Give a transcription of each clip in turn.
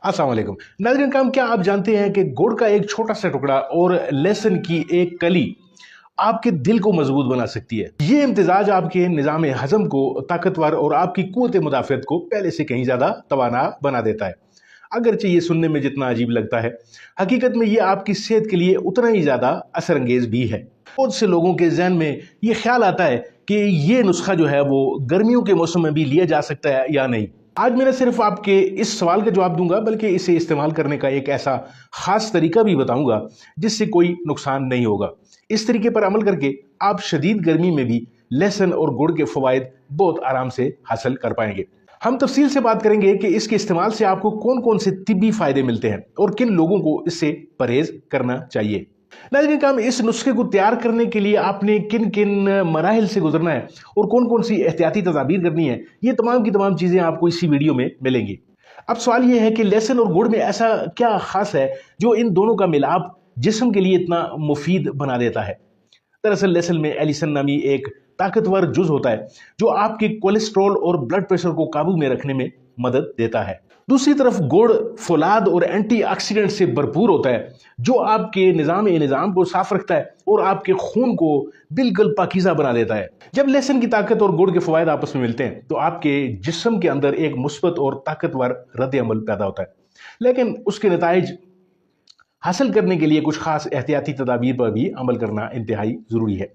अस्सलाम वालेकुम नाज़रीन काम, क्या आप जानते हैं कि गुड़ का एक छोटा सा टुकड़ा और लहसुन की एक कली आपके दिल को मजबूत बना सकती है। ये इम्तिजाज आपके निज़ाम हजम को ताकतवर और आपकी कुव्वत मुदाफ़ियत को पहले से कहीं ज़्यादा तवाना बना देता है। अगरचे ये सुनने में जितना अजीब लगता है, हकीकत में ये आपकी सेहत के लिए उतना ही ज़्यादा असरअंगेज भी है। बहुत से लोगों के जहन में ये ख्याल आता है कि ये नुस्खा जो है वो गर्मियों के मौसम में भी लिया जा सकता है या नहीं। आज मैं न सिर्फ आपके इस सवाल का जवाब दूंगा, बल्कि इसे इस्तेमाल करने का एक ऐसा खास तरीका भी बताऊंगा जिससे कोई नुकसान नहीं होगा। इस तरीके पर अमल करके आप शदीद गर्मी में भी लहसुन और गुड़ के फवायद बहुत आराम से हासिल कर पाएंगे। हम तफसील से बात करेंगे कि इसके इस्तेमाल से आपको कौन कौन से तिब्बी फायदे मिलते हैं और किन लोगों को इससे परहेज करना चाहिए। नाज़रीन काम, इस नुस्खे को तैयार करने के लिए आपने किन किन मराहिल से गुजरना है और कौन कौन सी एहतियाती तदाबीर करनी है, ये तमाम की तमाम चीज़ें आपको इसी वीडियो में मिलेंगी। अब सवाल ये है कि लहसुन और गुड़ में ऐसा क्या खास है जो इन दोनों का मिलाप जिस्म के लिए इतना मुफीद बना देता है। दरअसल लहसुन में एलिसन नामी एक ताकतवर जुज होता है जो आपके कोलेस्ट्रॉल और ब्लड प्रेशर को काबू में रखने में मदद देता है। दूसरी तरफ गुड़ फौलाद और एंटीऑक्सीडेंट से भरपूर होता है जो आपके निज़ाम को साफ रखता है और आपके खून को बिल्कुल पाकीज़ा बना देता है। जब लहसुन की ताकत और गुड़ के फवायद आपस में मिलते हैं तो आपके जिस्म के अंदर एक मुस्बत और ताकतवर रद्द-ए-अमल पैदा होता है, लेकिन उसके नताइज हासिल करने के लिए कुछ खास एहतियाती तदाबीर पर भी अमल करना इंतहाई ज़रूरी है।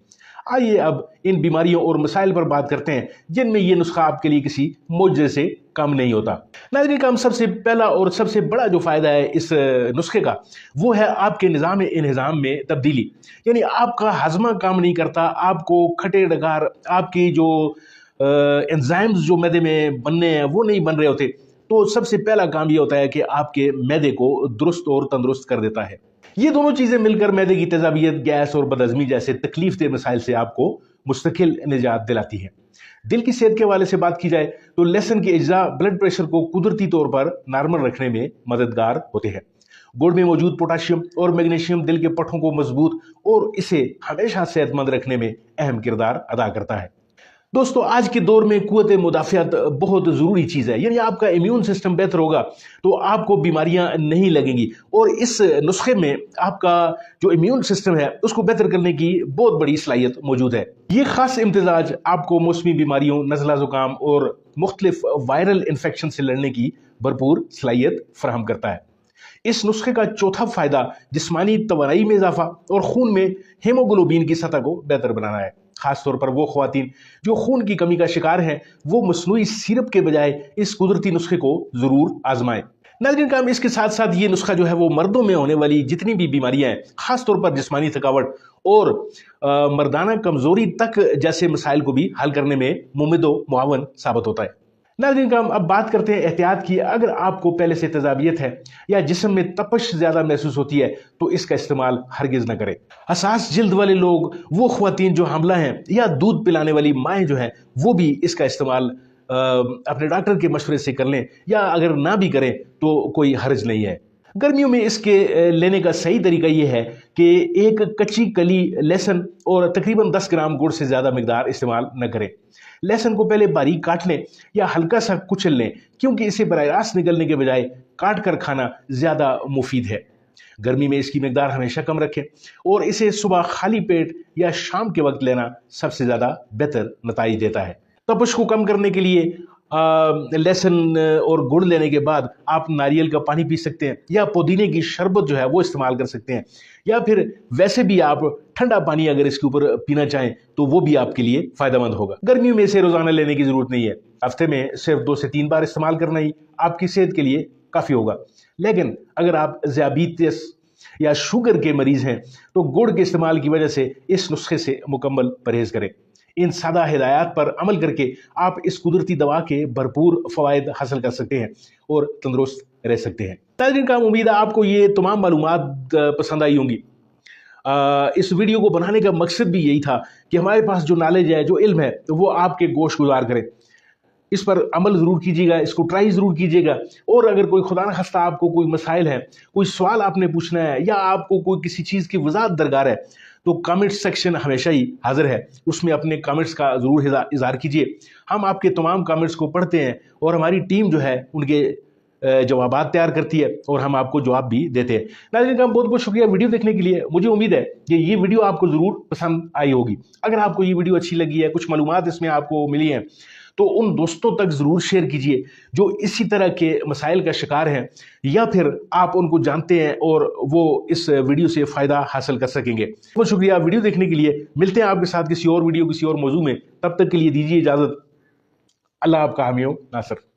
आइए अब इन बीमारियों और मसाइल पर बात करते हैं जिनमें यह नुस्खा आपके लिए किसी मौजज़े से कम नहीं होता। नाज़रीन काम, सबसे पहला और सबसे बड़ा जो फ़ायदा है इस नुस्खे का वो है आपके निज़ाम में तब्दीली। यानी आपका हजमा काम नहीं करता, आपको खटे डकार आपकी जो एंजाइम्स जो मैदे में बनने हैं वो नहीं बन रहे होते। तो सबसे पहला काम ये होता है कि आपके मैदे को दुरुस्त और तंदुरुस्त कर देता है। ये दोनों चीज़ें मिलकर मैदे की तेजाबियत, गैस और बदहज़मी जैसे तकलीफ दे मसाइल से आपको मुस्तकिल निजात दिलाती है। दिल की सेहत के हवाले से बात की जाए तो लहसुन के अज्जा ब्लड प्रेशर को कुदरती तौर पर नॉर्मल रखने में मददगार होते हैं। गुड़ में मौजूद पोटाशियम और मैग्नीशियम दिल के पट्टों को मजबूत और इसे हमेशा सेहतमंद रखने में अहम किरदार अदा करता है। दोस्तों, आज के दौर में कुव्वत मुदाफ़ियत बहुत ज़रूरी चीज़ है। यानी आपका इम्यून सिस्टम बेहतर होगा तो आपको बीमारियां नहीं लगेंगी और इस नुस्खे में आपका जो इम्यून सिस्टम है उसको बेहतर करने की बहुत बड़ी सलाहियत मौजूद है। ये खास इम्तिजाज आपको मौसमी बीमारियों, नज़ला ज़ुकाम और मुख्तलिफ वायरल इन्फेक्शन से लड़ने की भरपूर सलाहियत फराहम करता है। इस नुस्खे का चौथा फ़ायदा जिस्मानी तवानाई में इजाफा और खून में हीमोग्लोबिन की सतह को बेहतर बनाना है। खासतौर पर वो ख्वातीन जो खून की कमी का शिकार हैं वो मसनूई सिरप के बजाय इस कुदरती नुस्खे को ज़रूर आजमाएं। नाज़रीन काम, इसके साथ साथ ये नुस्खा जो है वो मर्दों में होने वाली जितनी भी बीमारियां हैं, खासतौर पर जिस्मानी थकावट और मर्दाना कमज़ोरी तक जैसे मसाइल को भी हल करने में मुमिदो मुआवन साबित होता है। नाज़रीन काम, अब बात करते हैं एहतियात की। अगर आपको पहले से तेजाबियत है या जिस्म में तपश ज़्यादा महसूस होती है तो इसका इस्तेमाल हरगिज़ न करें। हसास जिल्द वाले लोग, वो ख्वातीन जो हामला हैं या दूध पिलाने वाली माएँ जो हैं वो भी इसका इस्तेमाल अपने डॉक्टर के मशवरे से कर लें, या अगर ना भी करें तो कोई हर्ज नहीं है। गर्मियों में इसके लेने का सही तरीका ये है कि एक कच्ची कली लहसुन और तकरीबन 10 ग्राम गुड़ से ज़्यादा मिकदार इस्तेमाल न करें। लहसुन को पहले बारीक काट लें या हल्का सा कुचल लें, क्योंकि इसे बराह रास्त निगलने के बजाय काट कर खाना ज़्यादा मुफीद है। गर्मी में इसकी मिकदार हमेशा कम रखें और इसे सुबह खाली पेट या शाम के वक्त लेना सबसे ज़्यादा बेहतर नताइज देता है। तपश को कम करने के लिए लहसुन और गुड़ लेने के बाद आप नारियल का पानी पी सकते हैं या पुदीने की शरबत जो है वो इस्तेमाल कर सकते हैं, या फिर वैसे भी आप ठंडा पानी अगर इसके ऊपर पीना चाहें तो वो भी आपके लिए फ़ायदेमंद होगा। गर्मियों में इसे रोज़ाना लेने की ज़रूरत नहीं है, हफ्ते में सिर्फ 2 से 3 बार इस्तेमाल करना ही आपकी सेहत के लिए काफ़ी होगा। लेकिन अगर आप ज़ियाबीतिस या शुगर के मरीज़ हैं तो गुड़ के इस्तेमाल की वजह से इस नुस्खे से मुकम्मल परहेज़ करें। इन सादा हिदायत पर अमल करके आप इस कुदरती दवा के भरपूर फ़वायद हासिल कर सकते हैं और तंदुरुस्त रह सकते हैं। नाज़रीन का उम्मीद है आपको ये तमाम मालूमात पसंद आई होंगी। इस वीडियो को बनाने का मकसद भी यही था कि हमारे पास जो नॉलेज है, जो इल्म है, तो वो आपके गोश गुजार करें। इस पर अमल ज़रूर कीजिएगा, इसको ट्राई ज़रूर कीजिएगा। और अगर कोई खुदा न खास्ता आपको कोई मसाइल है, कोई सवाल आपने पूछना है या आपको कोई किसी चीज़ की वजाहत दरकार है तो कमेंट सेक्शन हमेशा ही हाजिर है, उसमें अपने कमेंट्स का ज़रूर इज़हार कीजिए। हम आपके तमाम कमेंट्स को पढ़ते हैं और हमारी टीम जो है उनके जवाबात तैयार करती है और हम आपको जवाब भी देते हैं। नाज़रीन का बहुत बहुत शुक्रिया वीडियो देखने के लिए। मुझे उम्मीद है कि ये वीडियो आपको ज़रूर पसंद आई होगी। अगर आपको ये वीडियो अच्छी लगी है, कुछ मालूमात इसमें आपको मिली हैं, तो उन दोस्तों तक ज़रूर शेयर कीजिए जो इसी तरह के मसाइल का शिकार हैं, या फिर आप उनको जानते हैं और वो इस वीडियो से फ़ायदा हासिल कर सकेंगे। बहुत शुक्रिया वीडियो देखने के लिए। मिलते हैं आपके साथ किसी और वीडियो किसी और मौजू में। तब तक के लिए दीजिए इजाज़त। अल्लाह आपका हामी हो। नासिर।